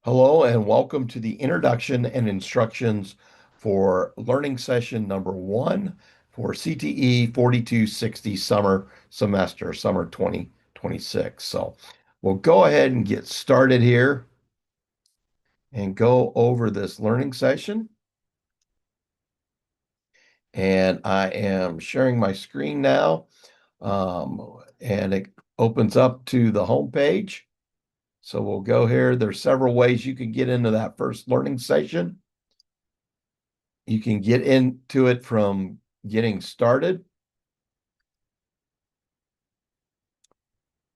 Hello and welcome to the introduction and instructions for learning session number 1 for CTE 4260 summer 2026. So we'll go ahead and get started here and go over this learning session. And I am sharing my screen now, and it opens up to the home page. So we'll go here. There's several ways you can get into that first learning session. You can get into it from getting started.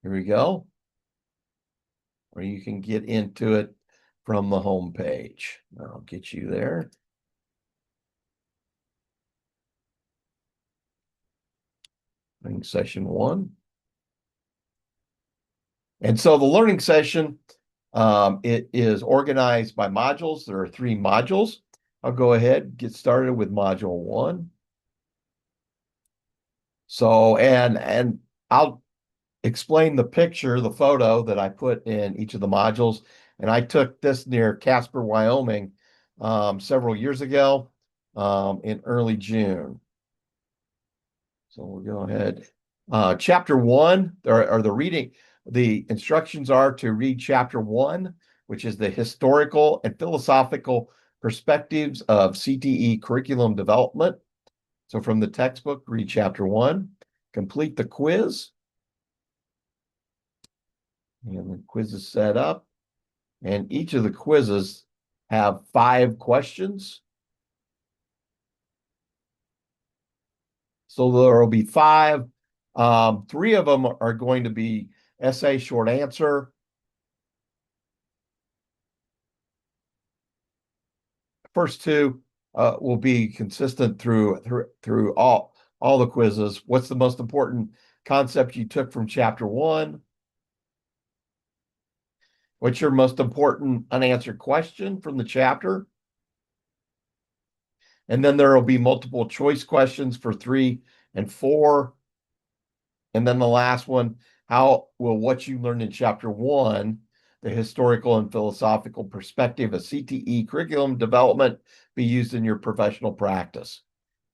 Here we go. Or you can get into it from the home page. I'll get you there. Learning session 1. And so the learning session, it is organized by modules. There are 3 modules. I'll go ahead and get started with module 1. So, and I'll explain the picture, the photo that I put in each of the modules. And I took this near Casper, Wyoming, several years ago, in early June. So we'll go ahead. Chapter 1, the instructions are to read chapter 1, which is the historical and philosophical perspectives of CTE curriculum development. So from the textbook, read chapter 1, complete the quiz. And the quiz is set up. And each of the quizzes have 5 questions. So there will be 5. 3 of them are going to be essay short answer. First 2 will be consistent through all the quizzes. What's the most important concept you took from chapter 1? What's your most important unanswered question from the chapter? And then there will be multiple choice questions for 3 and 4. And then the last one, how will what you learned in chapter 1, the historical and philosophical perspective of CTE curriculum development, be used in your professional practice?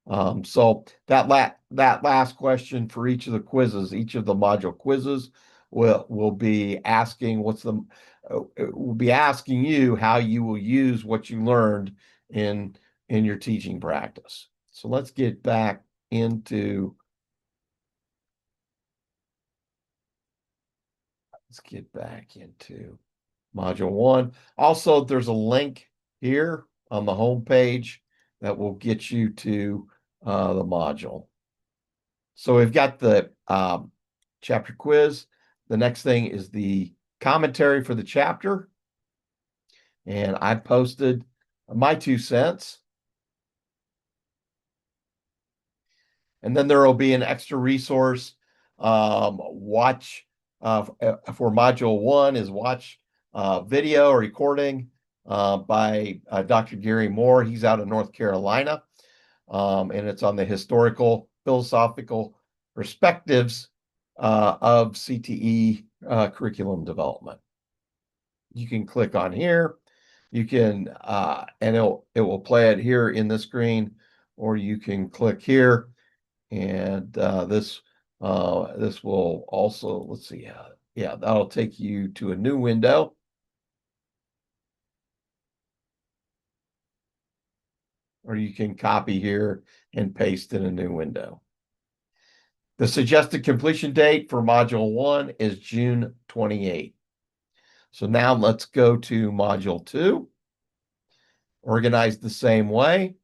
So that last question for each of the quizzes, each of the module quizzes will be asking will be asking you how you will use what you learned in your teaching practice. So let's get back into module 1. Also, there's a link here on the home page that will get you to the module. So we've got the chapter quiz. The next thing is the commentary for the chapter. And I posted my 2 cents. And then there will be an extra resource. Watch for module 1 is watch video recording by Dr. Gary Moore. He's out of North Carolina. And it's on the historical, philosophical perspectives of CTE curriculum development. You can click on here. You can, and it will play it here in the screen, or you can click here, and this will also, let's see, yeah, that'll take you to a new window. Or you can copy here and paste in a new window. The suggested completion date for module 1 is June 28th. So now let's go to module 2. Organized the same way.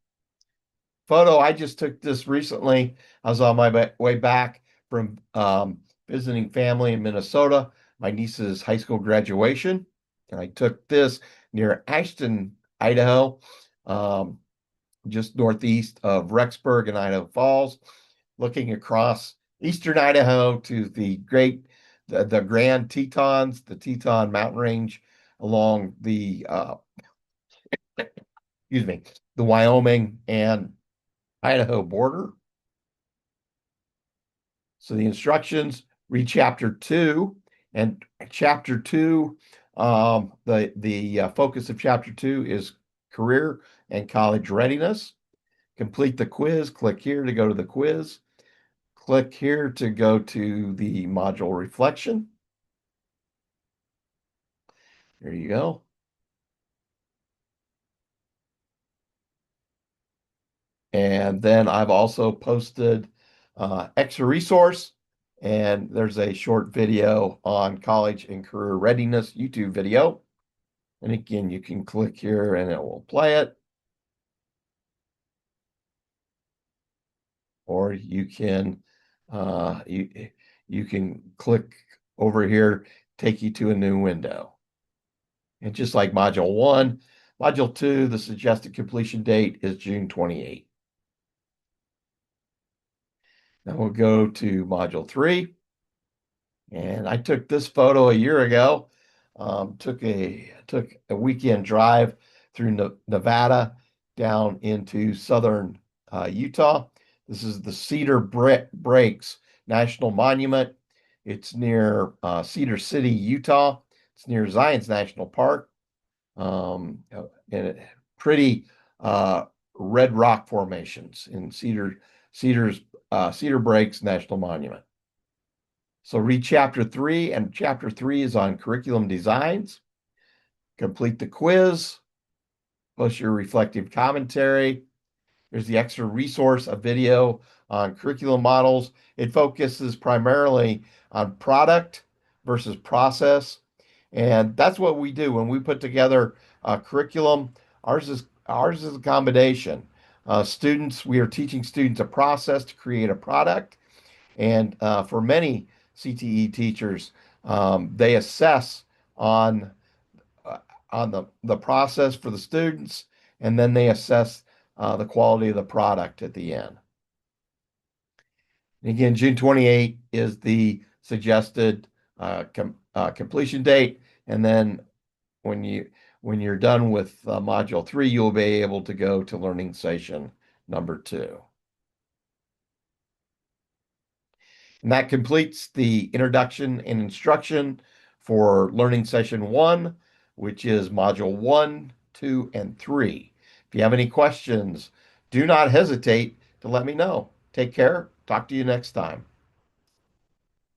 Photo, I just took this recently. I was on my way back from visiting family in Minnesota, my niece's high school graduation. And I took this near Ashton, Idaho, just northeast of Rexburg and Idaho Falls, looking across eastern Idaho to the Grand Tetons, the Teton mountain range along the excuse me, the Wyoming and Idaho border. So the instructions, read chapter 2, and chapter 2 The focus of chapter 2 is career and college readiness. Complete the quiz. Click here to go to the quiz. Click here to go to the module reflection. There you go. And then I've also posted extra resource, and there's a short video on college and career readiness YouTube video. And again, you can click here and it will play it. Or you can click over here, take you to a new window. And just like module 1, module 2, the suggested completion date is June 28. Now we'll go to module 3. And I took this photo a year ago. Took a weekend drive through Nevada down into southern Utah. This is the Breaks National Monument. It's near Cedar City, Utah. It's near Zion's National Park. And pretty red rock formations in Cedar Breaks National Monument. So read chapter 3, and chapter 3 is on curriculum designs. Complete the quiz, post your reflective commentary. There's the extra resource, a video on curriculum models. It focuses primarily on product versus process. And that's what we do when we put together a curriculum. Ours is a combination. We are teaching students a process to create a product. And for many CTE teachers, they assess on uh, on the process for the students, and then they assess the quality of the product at the end. And again, June 28 is the suggested completion date, and then when you're done with module 3, you'll be able to go to learning session number 2. And that completes the introduction and instruction for learning session 1, which is module 1, 2, and 3. If you have any questions, do not hesitate to let me know. Take care. Talk to you next time.